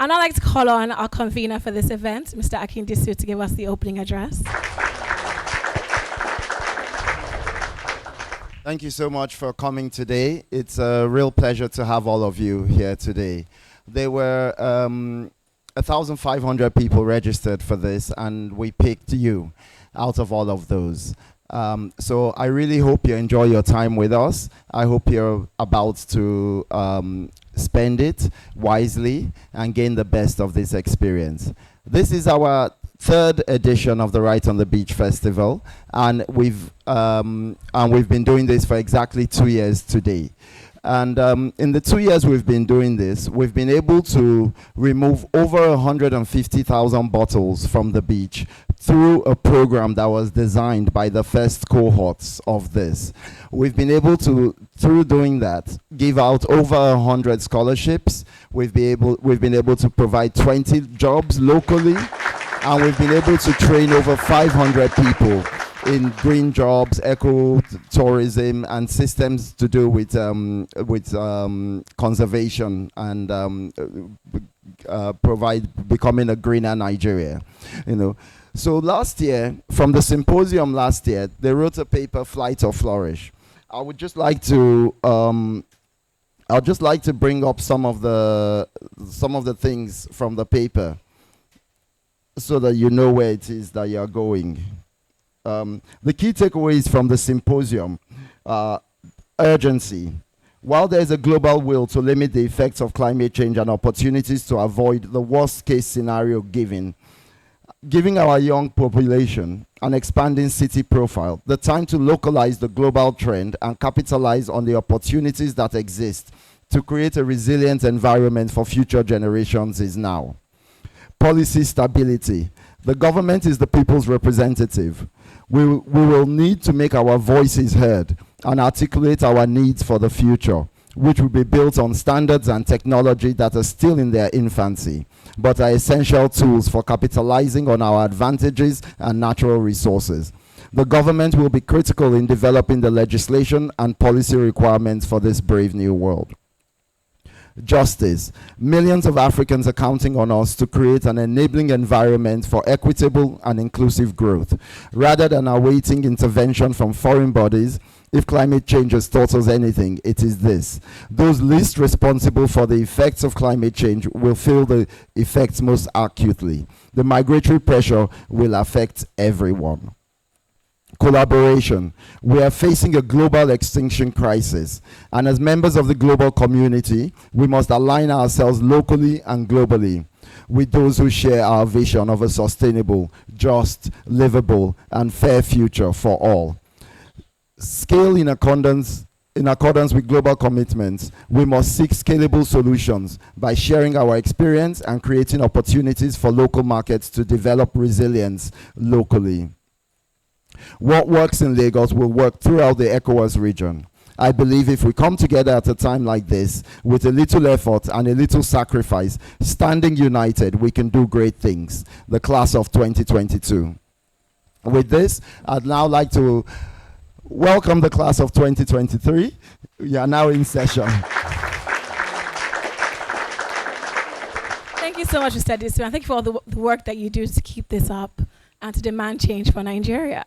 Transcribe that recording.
And I'd like to call on our convener for this event, Mr. Akintunde Disu, to give us the opening address. Thank you so much for coming today. It's a real pleasure to have all of you here today. There were 1,500 people registered for this, and we picked you out of all of those. So I really hope you enjoy your time with us. I hope you're about to spend it wisely and gain the best of this experience. This is our third edition of the Riteonthebeach Festival, and we've been doing this for exactly 2 years today. And in the 2 years we've been doing this, we've been able to remove over 150,000 bottles from the beach through a program that was designed by the first cohorts of this. We've been able to, through doing that, give out over 100 scholarships. We've been able to provide 20 jobs locally, and we've been able to train over 500 people in green jobs, eco-tourism, and systems to do with conservation and becoming a greener Nigeria. You know. So last year, from the symposium last year, they wrote a paper, Flight or Flourish. I would just like to bring up some of the things from the paper, so that you know where it is that you're going. The key takeaways from the symposium are urgency. While there is a global will to limit the effects of climate change and opportunities to avoid the worst case scenario giving our young population an expanding city profile, the time to localize the global trend and capitalize on the opportunities that exist to create a resilient environment for future generations is now. Policy stability. The government is the people's representative. We will need to make our voices heard and articulate our needs for the future, which will be built on standards and technology that are still in their infancy, but are essential tools for capitalizing on our advantages and natural resources. The government will be critical in developing the legislation and policy requirements for this brave new world. Justice. Millions of Africans are counting on us to create an enabling environment for equitable and inclusive growth. Rather than awaiting intervention from foreign bodies, if climate change has taught us anything, it is this: those least responsible for the effects of climate change will feel the effects most acutely. The migratory pressure will affect everyone. Collaboration. We are facing a global extinction crisis, and as members of the global community, we must align ourselves locally and globally with those who share our vision of a sustainable, just, livable, and fair future for all. Scale in accordance with global commitments, we must seek scalable solutions by sharing our experience and creating opportunities for local markets to develop resilience locally. What works in Lagos will work throughout the ECOWAS region. I believe if we come together at a time like this, with a little effort and a little sacrifice, standing united, we can do great things. The class of 2022. With this, I'd now like to welcome the class of 2023. We are now in session. Thank you so much, Mr. Disu, and thank you for all the work that you do to keep this up and to demand change for Nigeria.